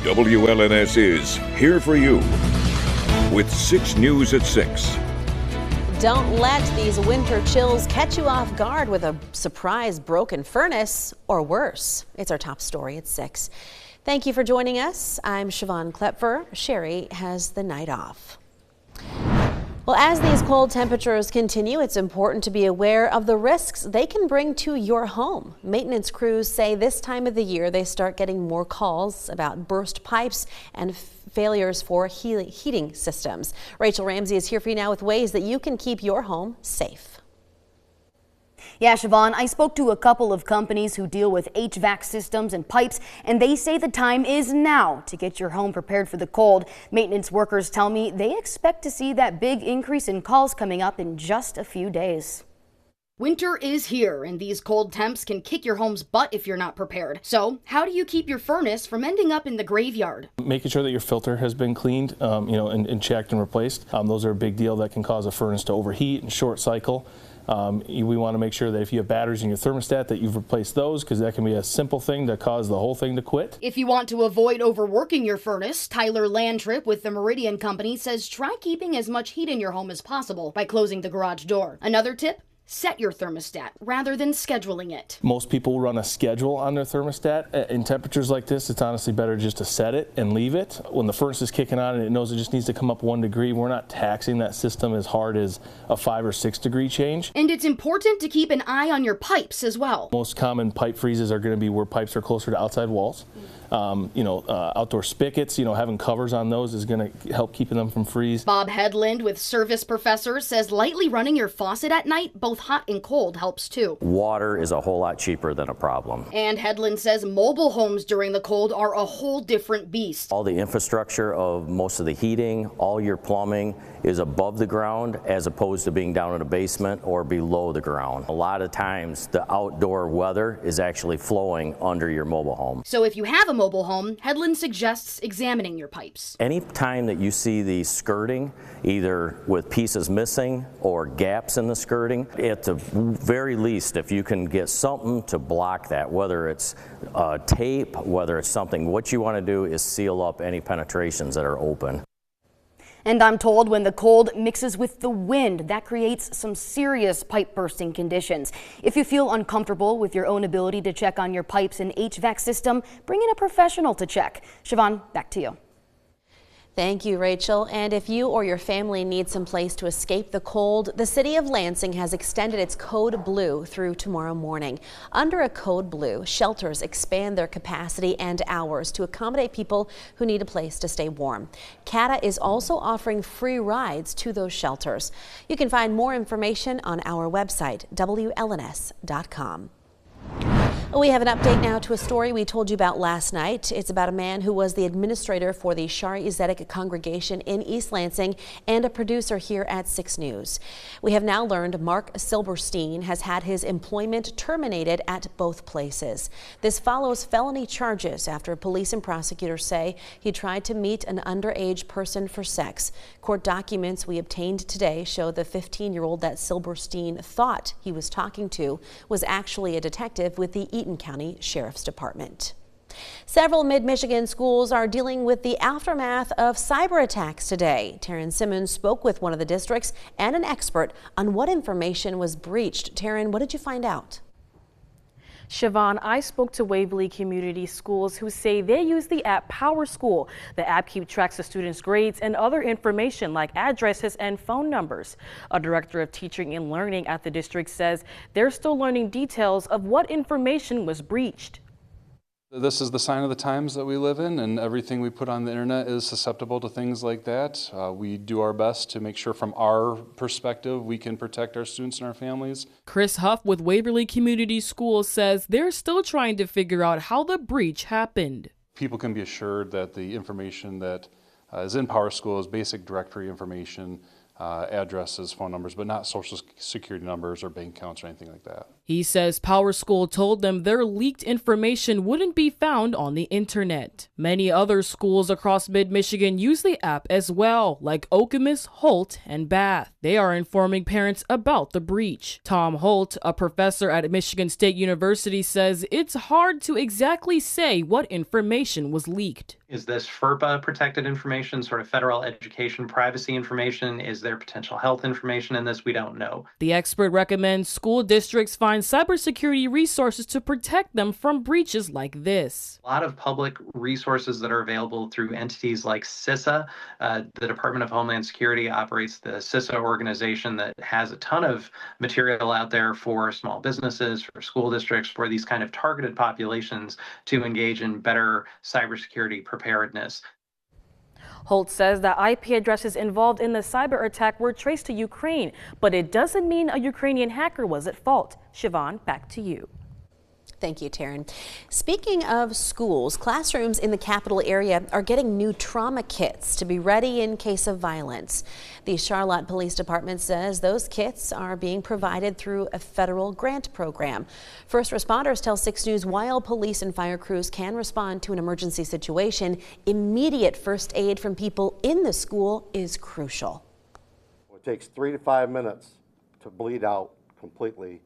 WLNS is here for you with 6 News at 6. Don't let these winter chills catch you off guard with a surprise broken furnace or worse. It's our top story at 6. Thank you for joining us. I'm Siobhan Klepfer. Sherry has the night off. Well, as these cold temperatures continue, it's important to be aware of the risks they can bring to your home. Maintenance crews say this time of the year they start getting more calls about burst pipes and failures for heating systems. Rachel Ramsey is here for you now with ways that you can keep your home safe. Yeah, Siobhan, I spoke to a couple of companies who deal with HVAC systems and pipes, and they say the time is now to get your home prepared for the cold. Maintenance workers tell me they expect to see that big increase in calls coming up in just a few days. Winter is here, and these cold temps can kick your home's butt if you're not prepared. So, how do you keep your furnace from ending up in the graveyard? Making sure that your filter has been cleaned, and checked and replaced. Those are a big deal that can cause a furnace to overheat and short cycle. We want to make sure that if you have batteries in your thermostat that you've replaced those, because that can be a simple thing to cause the whole thing to quit. If you want to avoid overworking your furnace, Tyler Landtrip with the Meridian Company says try keeping as much heat in your home as possible by closing the garage door. Another tip? Set your thermostat rather than scheduling it. Most people run a schedule on their thermostat. In temperatures like this, it's honestly better just to set it and leave it. When the furnace is kicking on and it knows it just needs to come up 1 degree, we're not taxing that system as hard as a 5 or 6 degree change. And it's important to keep an eye on your pipes as well. Most common pipe freezes are going to be where pipes are closer to outside walls. Outdoor spigots, having covers on those is going to help keeping them from freeze. Bob Headland with Service Professor says lightly running your faucet at night, both hot and cold, helps too. Water is a whole lot cheaper than a problem. And Headland says mobile homes during the cold are a whole different beast. All the infrastructure of most of the heating, all your plumbing is above the ground as opposed to being down in a basement or below the ground. A lot of times the outdoor weather is actually flowing under your mobile home. So if you have a mobile home, Headland suggests examining your pipes. Any time that you see the skirting, either with pieces missing or gaps in the skirting, at the very least, if you can get something to block that, whether it's tape, whether it's something, what you want to do is seal up any penetrations that are open. And I'm told when the cold mixes with the wind, that creates some serious pipe bursting conditions. If you feel uncomfortable with your own ability to check on your pipes and HVAC system, bring in a professional to check. Siobhan, back to you. Thank you, Rachel. And if you or your family need some place to escape the cold, the city of Lansing has extended its Code Blue through tomorrow morning. Under a Code Blue, shelters expand their capacity and hours to accommodate people who need a place to stay warm. CATA is also offering free rides to those shelters. You can find more information on our website, WLNS.com. We have an update now to a story we told you about last night. It's about a man who was the administrator for the Shari Zedek congregation in East Lansing and a producer here at 6 News. We have now learned Mark Silberstein has had his employment terminated at both places. This follows felony charges after police and prosecutors say he tried to meet an underage person for sex. Court documents we obtained today show the 15-year-old that Silberstein thought he was talking to was actually a detective with the Eaton County Sheriff's Department. Several mid-Michigan schools are dealing with the aftermath of cyber attacks today. Taryn Simmons spoke with one of the districts and an expert on what information was breached. Taryn, what did you find out? Siobhan, I spoke to Waverly Community Schools who say they use the app PowerSchool. The app keeps track of students' grades and other information like addresses and phone numbers. A director of teaching and learning at the district says they're still learning details of what information was breached. This is the sign of the times that we live in, and everything we put on the internet is susceptible to things like that. We do our best to make sure from our perspective we can protect our students and our families. Chris Huff with Waverly Community Schools says they're still trying to figure out how the breach happened. People can be assured that the information that is in PowerSchool is basic directory information. addresses, phone numbers, but not social security numbers or bank accounts or anything like that. He says PowerSchool told them their leaked information wouldn't be found on the internet. Many other schools across mid-Michigan use the app as well, like Okemos, Holt, and Bath. They are informing parents about the breach. Tom Holt, a professor at Michigan State University, says it's hard to exactly say what information was leaked. Is this FERPA protected information, sort of federal education privacy information? Is there potential health information in this? We don't know. The expert recommends school districts find cybersecurity resources to protect them from breaches like this. A lot of public resources that are available through entities like CISA. The Department of Homeland Security operates the CISA organization that has a ton of material out there for small businesses, for school districts, for these kind of targeted populations to engage in better cybersecurity preparedness. Holt says the IP addresses involved in the cyber attack were traced to Ukraine, but it doesn't mean a Ukrainian hacker was at fault. Siobhan, back to you. Thank you, Taryn. Speaking of schools, classrooms in the capital area are getting new trauma kits to be ready in case of violence. The Charlotte Police Department says those kits are being provided through a federal grant program. First responders tell 6 News while police and fire crews can respond to an emergency situation, immediate first aid from people in the school is crucial. It takes 3 to 5 minutes to bleed out completely.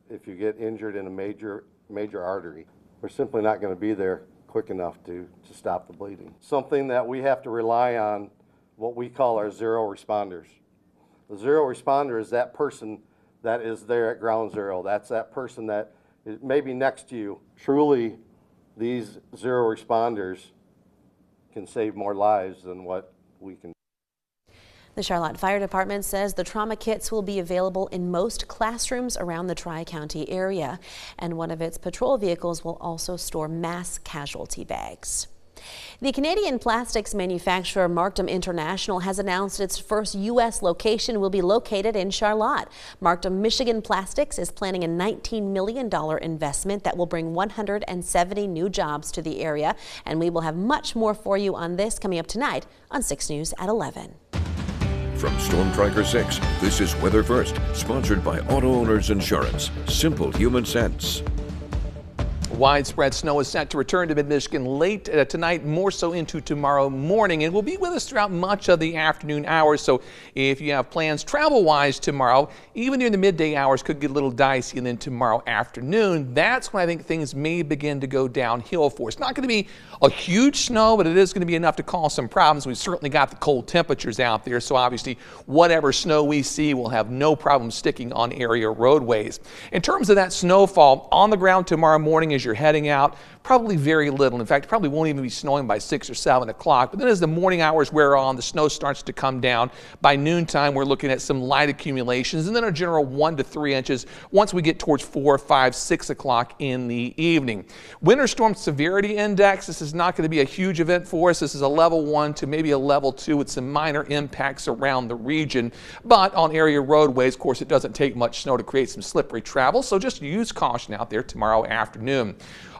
If you get injured in a major artery, we're simply not going to be there quick enough to stop the bleeding. Something that we have to rely on, what we call our zero responders. The zero responder is that person that is there at ground zero. That's that person that is maybe next to you. Truly, these zero responders can save more lives than what we can. The Charlotte Fire Department says the trauma kits will be available in most classrooms around the Tri-County area, and one of its patrol vehicles will also store mass casualty bags. The Canadian plastics manufacturer Markdom International has announced its first U.S. location will be located in Charlotte. Markdom Michigan Plastics is planning a $19 million investment that will bring 170 new jobs to the area, and we will have much more for you on this coming up tonight on 6 News at 11. From Storm Tracker 6, this is Weather First, sponsored by Auto Owners Insurance. Simple human sense. Widespread snow is set to return to mid-Michigan late tonight, more so into tomorrow morning, and will be with us throughout much of the afternoon hours. So if you have plans travel-wise tomorrow, even during the midday hours could get a little dicey, and then tomorrow afternoon, that's when I think things may begin to go downhill for us. Not going to be a huge snow, but it is going to be enough to cause some problems. We've certainly got the cold temperatures out there, so obviously whatever snow we see will have no problem sticking on area roadways. In terms of that snowfall on the ground tomorrow morning as you're heading out, probably very little. In fact, it probably won't even be snowing by 6 or 7 o'clock. But then as the morning hours wear on, the snow starts to come down. By noontime, we're looking at some light accumulations and then a general 1 to 3 inches once we get towards 4, 5, 6 o'clock in the evening. Winter Storm Severity Index, this is not going to be a huge event for us. This is a level 1 to maybe a level 2 with some minor impacts around the region. But on area roadways, of course, it doesn't take much snow to create some slippery travel, so just use caution out there tomorrow afternoon.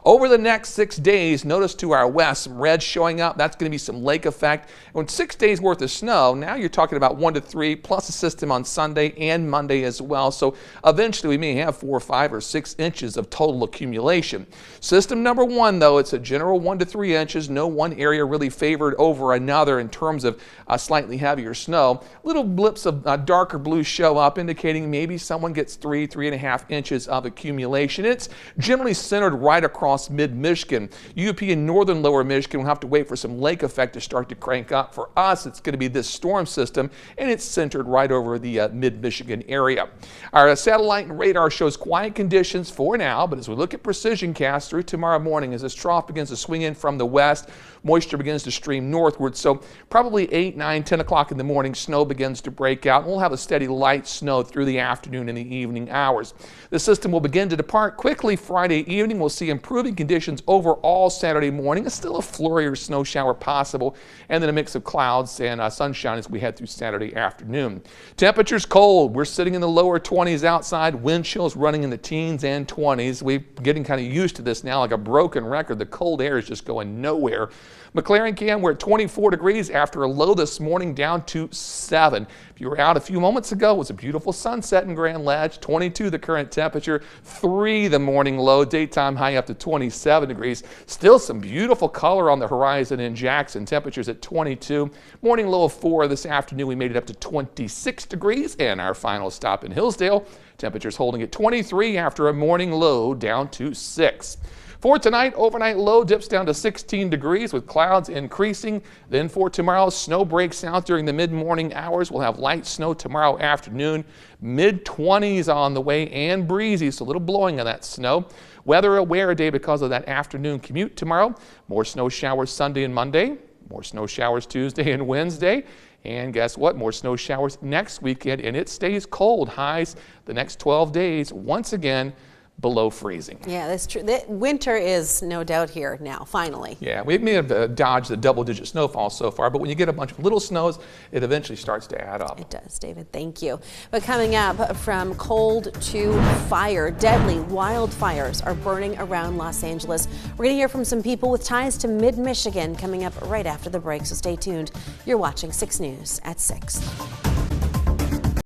Over the next 6 days, notice to our west, some red showing up. That's going to be some lake effect. When 6 days worth of snow, now you're talking about 1 to 3 plus a system on Sunday and Monday as well. So eventually we may have 4, 5, or 6 inches of total accumulation. System number 1, though, it's a general 1 to 3 inches. No one area really favored over another in terms of slightly heavier snow. Little blips of darker blue show up, indicating maybe someone gets 3, 3.5 inches of accumulation. It's generally centered right across mid-Michigan. UP and northern lower Michigan will have to wait for some lake effect to start to crank up. For us, it's going to be this storm system, and it's centered right over the mid-Michigan area. Our satellite and radar shows quiet conditions for now, but as we look at precision cast through tomorrow morning, as this trough begins to swing in from the west, moisture begins to stream northward. So probably 8, 9, 10 o'clock in the morning, snow begins to break out. We'll have a steady light snow through the afternoon and the evening hours. The system will begin to depart quickly Friday evening. We'll see improving improving conditions overall Saturday morning. It's still a flurry or snow shower possible, and then a mix of clouds and sunshine as we head through Saturday afternoon. Temperatures cold. We're sitting in the lower 20s outside. Wind chills running in the teens and 20s. We're getting kind of used to this now, like a broken record. The cold air is just going nowhere. McLaren, we're at 24 degrees after a low this morning down to 7. If you were out a few moments ago, it was a beautiful sunset in Grand Ledge. 22 the current temperature, 3 the morning low, daytime high up to 27 degrees. Still some beautiful color on the horizon in Jackson. Temperatures at 22. Morning low of 4 this afternoon. We made it up to 26 degrees. And our final stop in Hillsdale. Temperatures holding at 23 after a morning low down to 6. For tonight, overnight low dips down to 16 degrees with clouds increasing. Then for tomorrow, snow breaks out during the mid-morning hours. We'll have light snow tomorrow afternoon. Mid-20s on the way and breezy, so a little blowing of that snow. Weather aware day because of that afternoon commute tomorrow. More snow showers Sunday and Monday. More snow showers Tuesday and Wednesday. And guess what? More snow showers next weekend, and it stays cold. Highs the next 12 days, once again, below freezing. Yeah, that's true. Winter is no doubt here now, finally. Yeah, we may have dodged the double-digit snowfall so far, but when you get a bunch of little snows, it eventually starts to add up. It does, David. Thank you. But coming up, from cold to fire, deadly wildfires are burning around Los Angeles. We're going to hear from some people with ties to mid-Michigan coming up right after the break, so stay tuned. You're watching 6 News at 6.